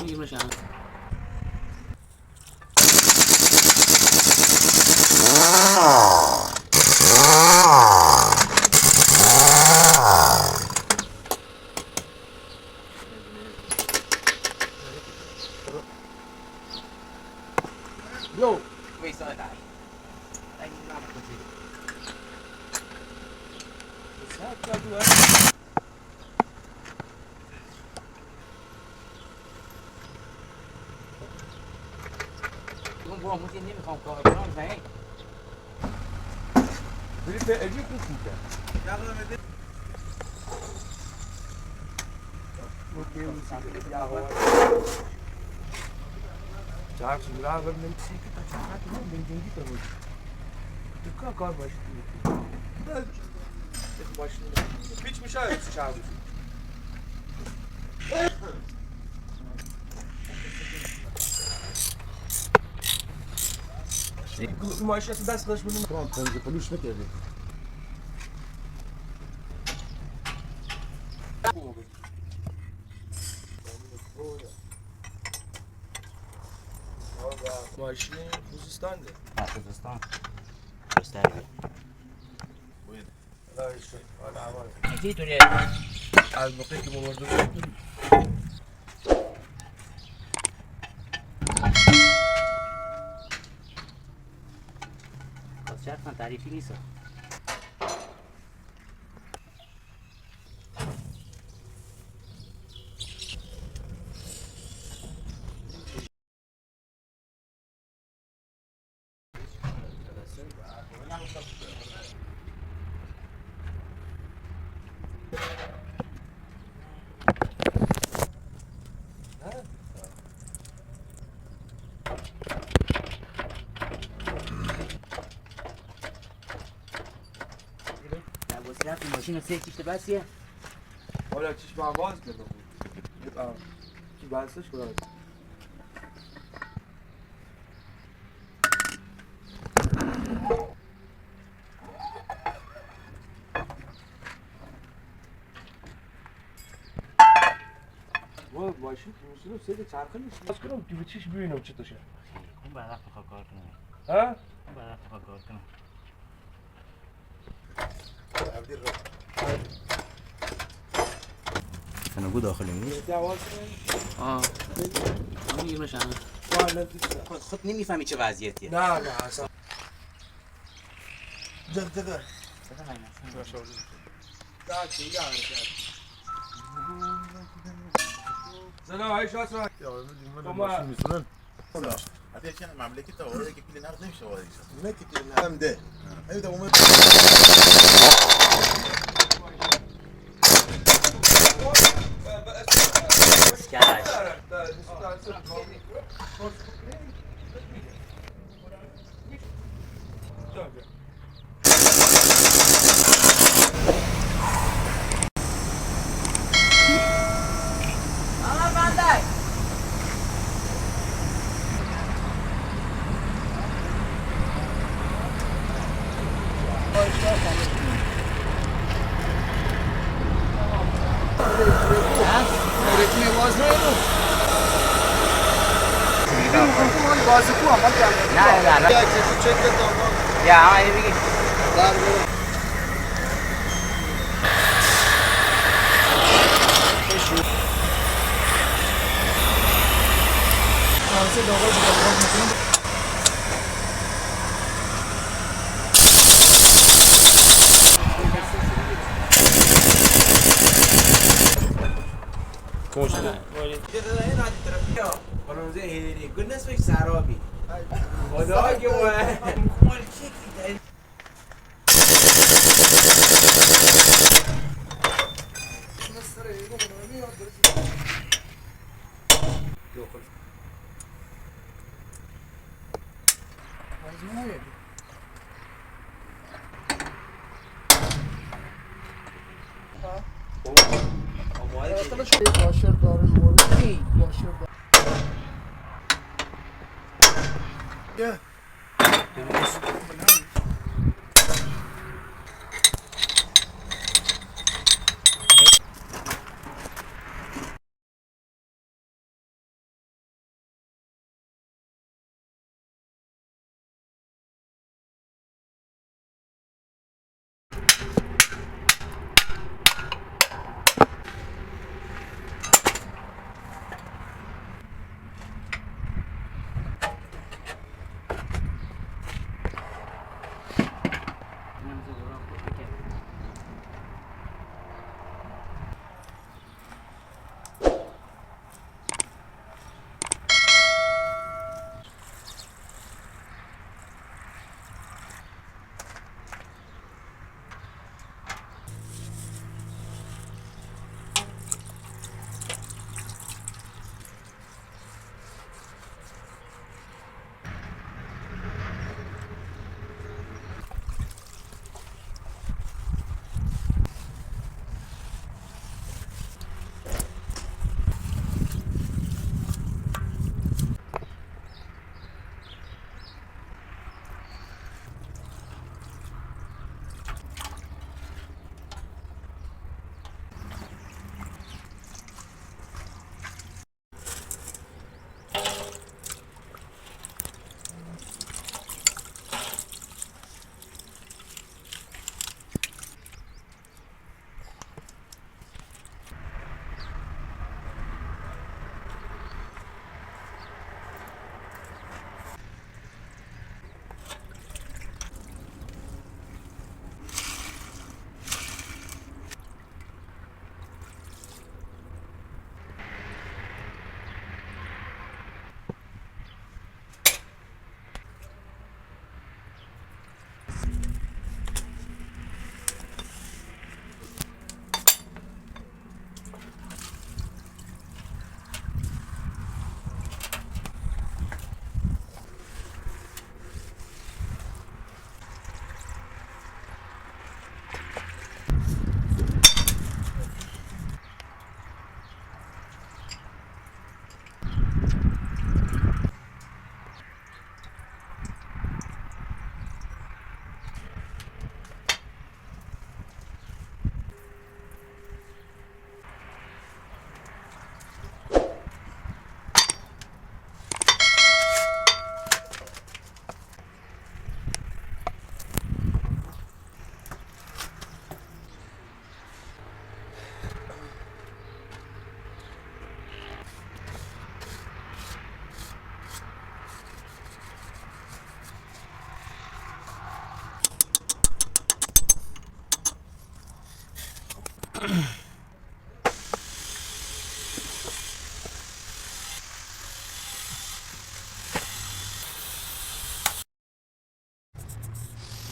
میشه. Yo, وایسا دای. اگه نام کنی. ساعت دو. اون با موزی نمیخوام کار کنم زنگ. بری به اجی خوب میشه. چهار سوزه اول نمیسی که تا چهار تو بنجینگی تو بود. تو کار باشی. باشی. پیچ میشه چهار سوزه. ماشین دست داشت بدون کام پنج پلوش نکردی. ماشین خوزستان ده. خوزستان. استرالیا. دایشه. حالا اول. چی توری؟ از موقعی که مورد بود. چرا تعریفی نیست. رفتی ماشین رو سه کشته بسیه؟ حالا چیش با باز کرده بود. چی بحثش کنم؟ وای ماشین موسیقی سه چرخه نیست. باز کنم تو چیش ببینم چه توشه. اون بعد وقت بخواه کار کنم. ها؟ اون بعد وقت بخواه کار کنم. نگو داخلی نیست. میشه. خود نمیفهمی چه وضعیتیه. نه اصلا. دقیقه. سلام عايش اسمع ماشین میسونن. هذه كان مملكة أوروبا كل نار نمشي ولا شيء. ما كتير نعم ده. أيوة وما. Ya ama evi git. خانم زهیری گل نصفش سرابی خدا که مال چی واشر داره مورد واشر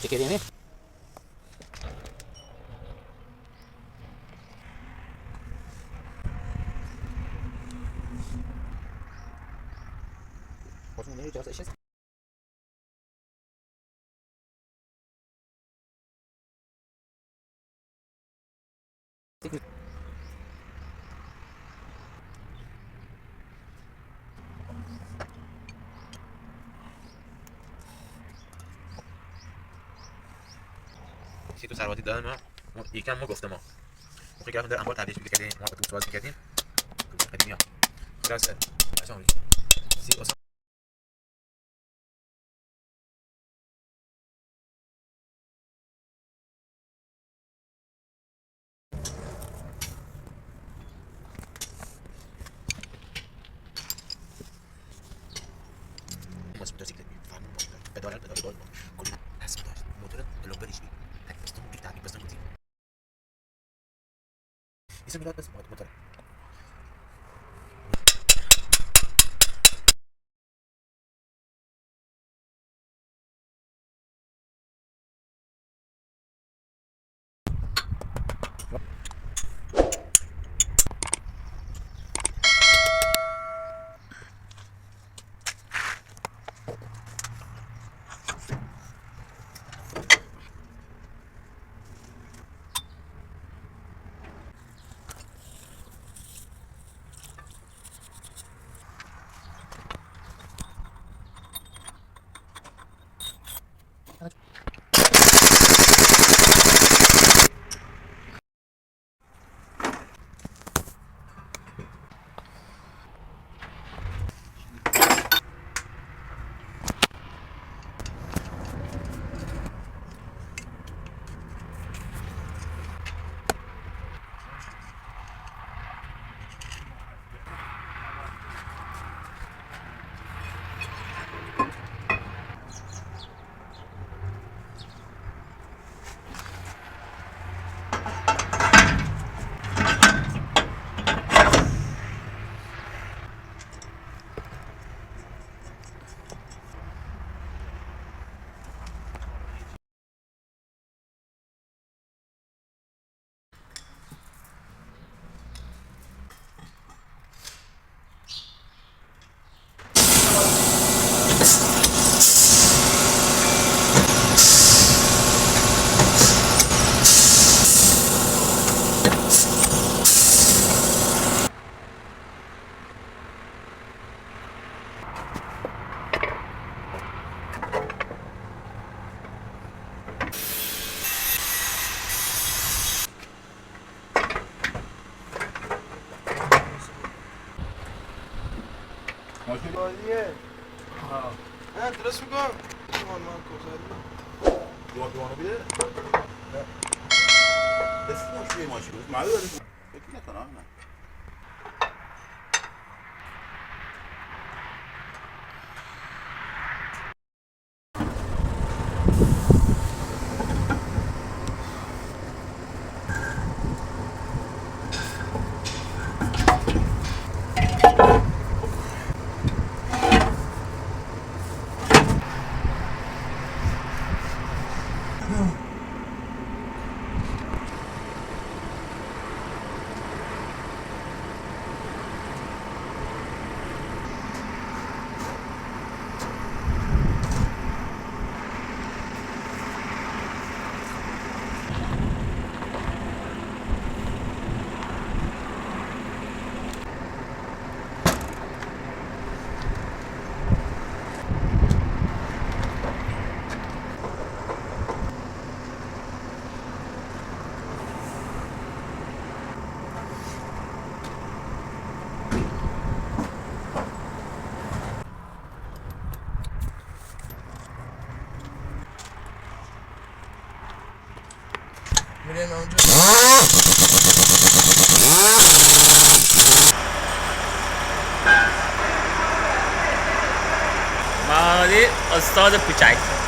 Çeker yeni. Olsun nereye gidiyoruz eşes? سی تو سروادی دادن ما یکم ما گفتم ما موقعی که در انبار تبدیل می‌کردیم ما اتوبوس باز می‌کردیم قدیمی ها خلاص اصلا سی اصلا موتورسیکلت می‌فهمم پدال کلی اسم داشت موتور بلوبریش بود تک پستون بیت تک پستون بود اسم میلاد بس موتور ماشین عالیه. نه درست میکنم من کجا دوانو بیده دستی ماشین ماشین بود معلومه فکر نکنم نه میریم اونجا محمدی استاد کوچک